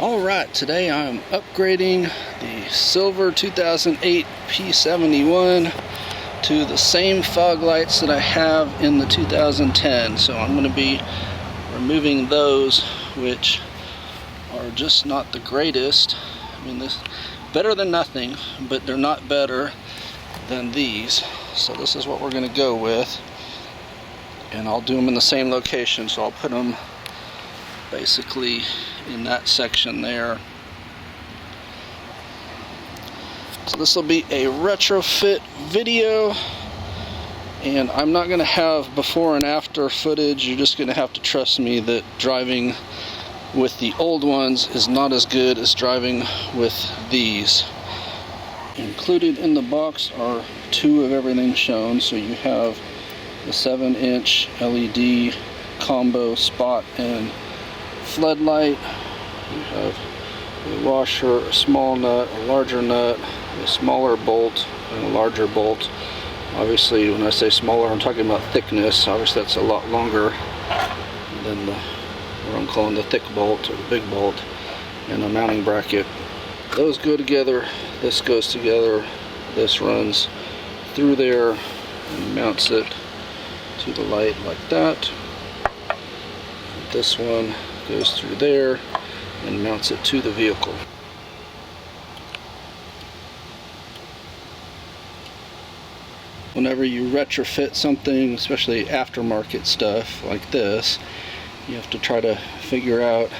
Alright, today I'm upgrading the silver 2008 P71 to the same fog lights that I have in the 2010. So I'm going to be removing those, which are just not the greatest. I mean, this better than nothing, but they're not better than these. So this is what we're going to go with, and I'll do them in the same location. So I'll put them basically in that section there. So this will be a retrofit video, and I'm not going to have before and after footage. You're just going to have to trust me that driving with the old ones is not as good as driving with these. Included in the box are two of everything shown. So you have the 7-inch LED combo spot and floodlight. You have a washer, a small nut, a larger nut, a smaller bolt, and a larger bolt. Obviously, when I say smaller, I'm talking about thickness. Obviously, that's a lot longer than what I'm calling the thick bolt or the big bolt, and a mounting bracket. Those go together. This goes together. This runs through there and mounts it to the light like that. This one goes through there and mounts it to the vehicle. Whenever you retrofit something, especially aftermarket stuff like this, you have to try to figure out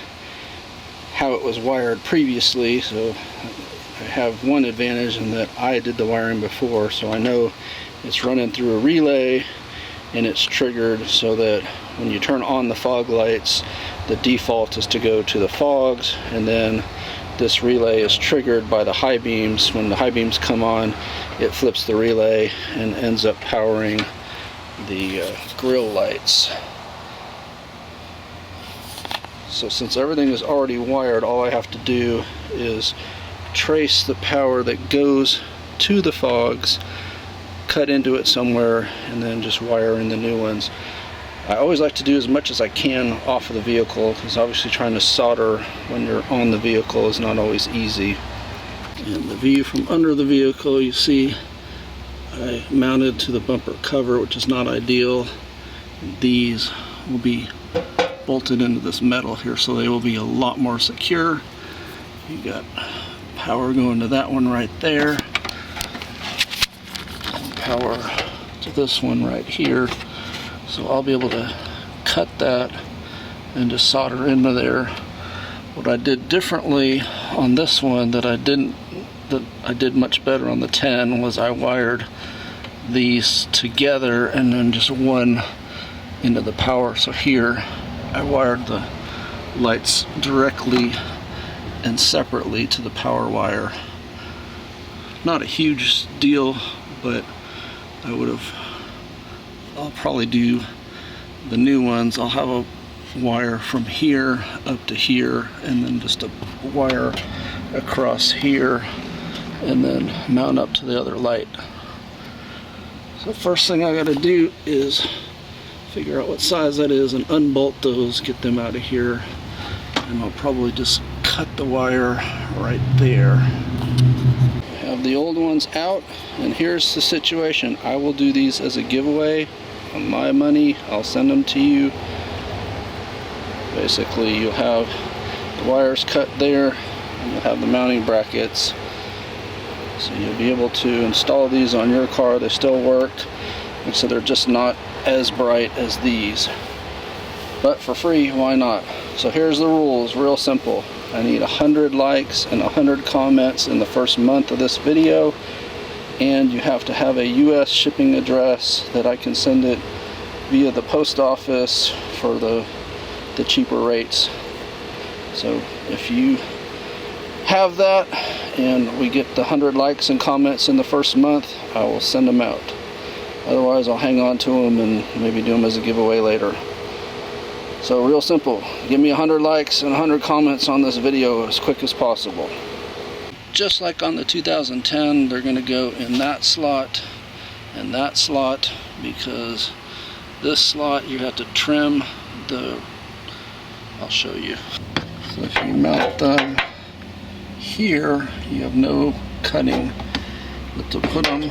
how it was wired previously. So I have one advantage in that I did the wiring before, so I know it's running through a relay and it's triggered so that when you turn on the fog lights, the default is to go to the fogs, and then this relay is triggered by the high beams. When the high beams come on, it flips the relay and ends up powering the grill lights. So since everything is already wired, all I have to do is trace the power that goes to the fogs, cut into it somewhere, and then just wire in the new ones. I always like to do as much as I can off of the vehicle, because obviously trying to solder when you're on the vehicle is not always easy. And the view from under the vehicle, you see I mounted to the bumper cover, which is not ideal. These will be bolted into this metal here, so they will be a lot more secure. You got power going to that one right there, and power to this one right here. So I'll be able to cut that and just solder into there. What I did differently on this one that I did much better on the 10 was I wired these together and then just one into the power. So here I wired the lights directly and separately to the power wire. Not a huge deal, but I'll probably do the new ones. I'll have a wire from here up to here, and then just a wire across here, and then mount up to the other light. So first thing I got to do is figure out what size that is and unbolt those, get them out of here, and I'll probably just cut the wire right there. Have the old ones out, and here's the situation. I will do these as a giveaway. On my money, I'll send them to you. Basically, you'll have the wires cut there, and you'll have the mounting brackets. So you'll be able to install these on your car. They still work, and so they're just not as bright as these. But for free, why not? So here's the rules, real simple. I need 100 likes and 100 comments in the first month of this video, and you have to have a US shipping address that I can send it via the post office for the cheaper rates. So if you have that and we get the 100 likes and comments in the first month, I will send them out. Otherwise, I'll hang on to them and maybe do them as a giveaway later. So real simple, give me 100 likes and 100 comments on this video as quick as possible. Just like on the 2010, they're going to go in that slot and that slot, because this slot you have to trim the, I'll show you. So if you mount them here, you have no cutting, but to put them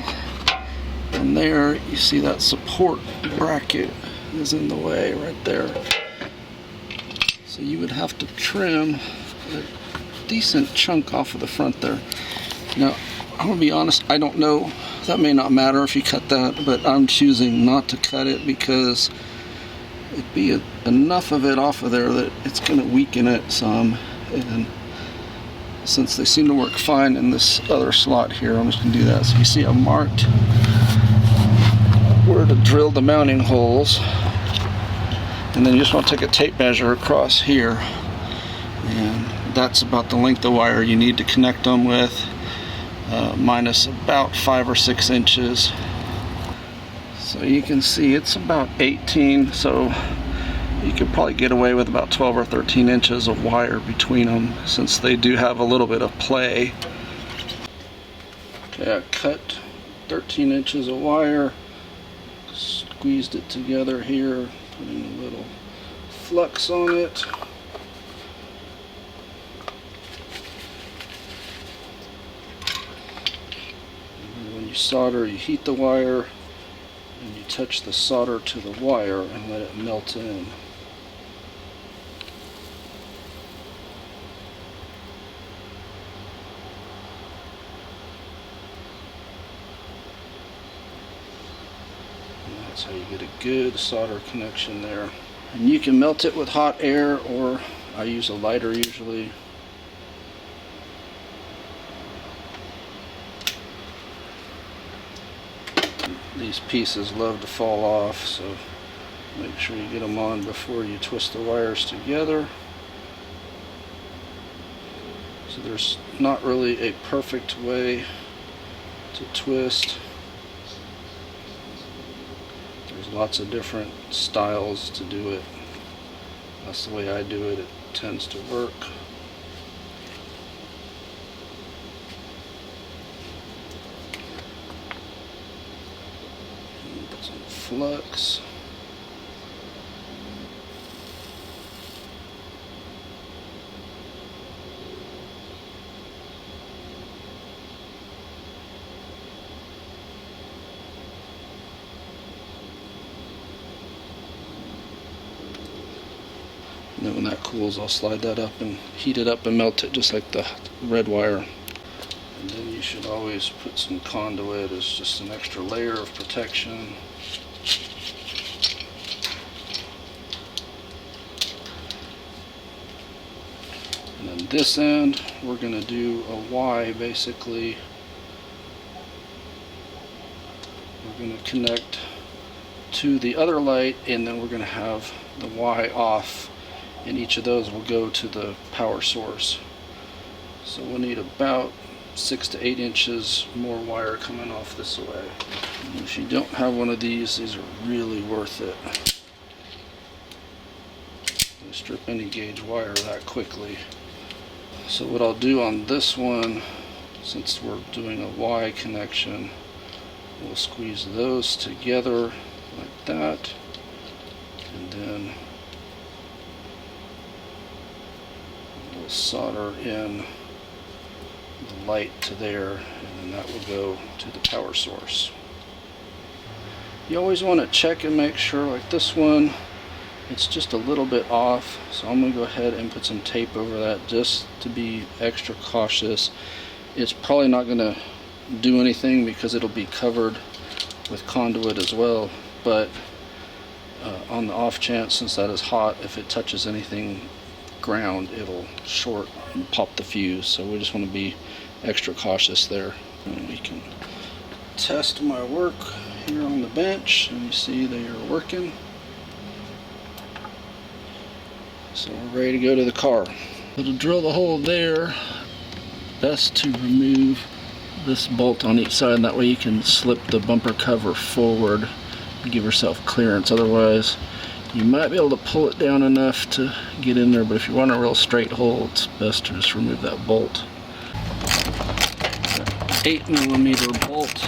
in there, you see that support bracket is in the way right there. So you would have to trim a decent chunk off of the front there. Now, I'm gonna be honest, I don't know. That may not matter if you cut that, but I'm choosing not to cut it because it'd be enough of it off of there that it's gonna weaken it some. And since they seem to work fine in this other slot here, I'm just gonna do that. So you see I've marked where to drill the mounting holes. And then you just want to take a tape measure across here, and that's about the length of wire you need to connect them with, minus about 5 or 6 inches. So you can see it's about 18, so you could probably get away with about 12 or 13 inches of wire between them, since they do have a little bit of play. Okay, I cut 13 inches of wire, squeezed it together here, putting a little flux on it. And when you solder, you heat the wire and you touch the solder to the wire and let it melt in. That's how you get a good solder connection there. And you can melt it with hot air, or I use a lighter usually. These pieces love to fall off, so make sure you get them on before you twist the wires together. So there's not really a perfect way to twist. There's lots of different styles to do it. That's the way I do it. It tends to work. Put some flux. And then when that cools, I'll slide that up and heat it up and melt it just like the red wire. And then you should always put some conduit as just an extra layer of protection. And then this end, we're going to do a Y basically. We're going to connect to the other light, and then we're going to have the Y off. And each of those will go to the power source. So we'll need about 6 to 8 inches more wire coming off this way. And if you don't have one of these are really worth it. You strip any gauge wire that quickly. So what I'll do on this one, since we're doing a Y connection, we'll squeeze those together like that, and then we'll solder in the light to there, and then that will go to the power source. You always want to check and make sure, like this one, it's just a little bit off, so I'm going to go ahead and put some tape over that just to be extra cautious. It's probably not going to do anything because it'll be covered with conduit as well, but on the off chance, since that is hot, if it touches anything ground, it'll short and pop the fuse. So we just want to be extra cautious there. And we can test my work here on the bench, and you see they are working. So we're ready to go to the car. So to drill the hole there, best to remove this bolt on each side, and that way you can slip the bumper cover forward and give yourself clearance. Otherwise you might be able to pull it down enough to get in there, but if you want a real straight hole, it's best to just remove that bolt. 8mm bolt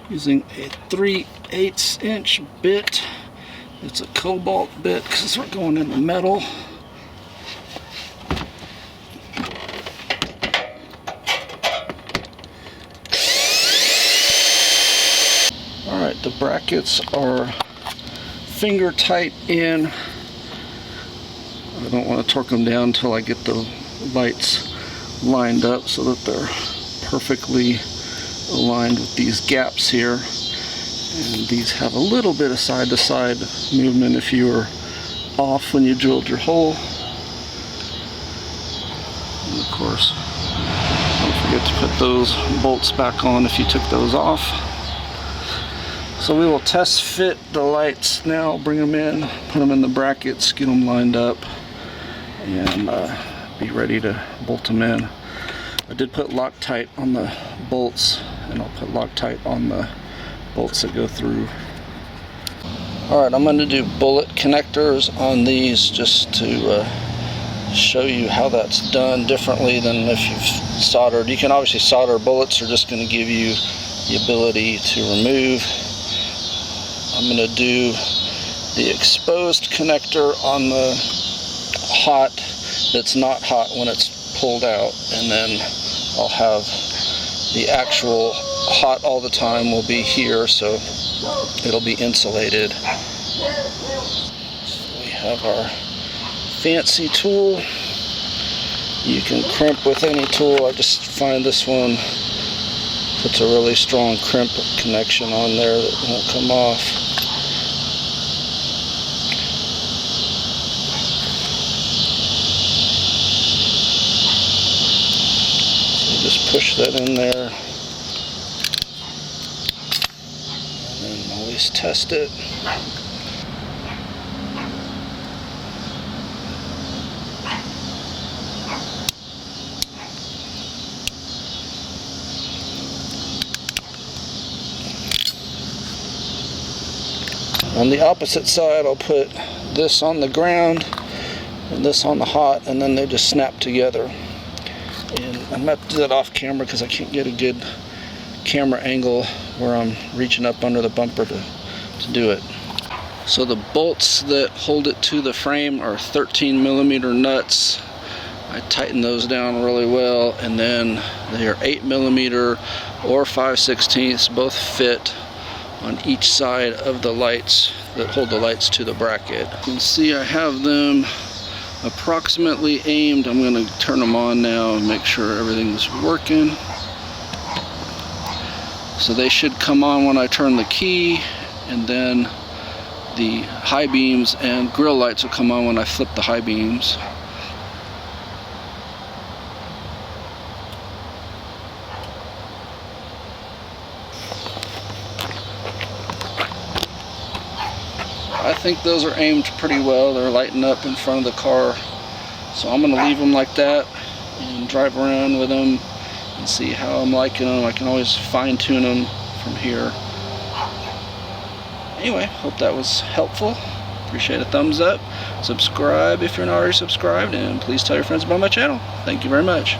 using a 3/8 inch bit. It's a cobalt bit because we're going in the metal. brackets are finger tight in. I don't want to torque them down until I get the lights lined up so that they're perfectly aligned with these gaps here. And these have a little bit of side-to-side movement if you were off when you drilled your hole. And of course, don't forget to put those bolts back on if you took those off. So we will test fit the lights now, bring them in, put them in the brackets, get them lined up, and be ready to bolt them in. I did put Loctite on the bolts, and I'll put Loctite on the bolts that go through. Alright, I'm going to do bullet connectors on these just to show you how that's done differently than if you've soldered. You can obviously solder. Bullets are just going to give you the ability to remove. I'm going to do the exposed connector on the hot that's not hot when it's pulled out, and then I'll have the actual hot all the time will be here, so it'll be insulated. So we have our fancy tool. You can crimp with any tool. I just find this one puts a really strong crimp connection on there that won't come off. So just push that in there. Test it. On the opposite side, I'll put this on the ground and this on the hot, and then they just snap together. And I'm going to have to do that off camera because I can't get a good camera angle where I'm reaching up under the bumper to do it. So the bolts that hold it to the frame are 13mm nuts. I tighten those down really well, and then they are 8mm or 5/16, both fit on each side of the lights that hold the lights to the bracket. You can see I have them approximately aimed. I'm going to turn them on now and make sure everything's working. So they should come on when I turn the key, and then the high beams and grill lights will come on when I flip the high beams. I think those are aimed pretty well. They're lighting up in front of the car. So I'm going to leave them like that and drive around with them and see how I'm liking them. I can always fine-tune them from here. Anyway, hope that was helpful. Appreciate a thumbs up. Subscribe if you're not already subscribed, and please tell your friends about my channel. Thank you very much.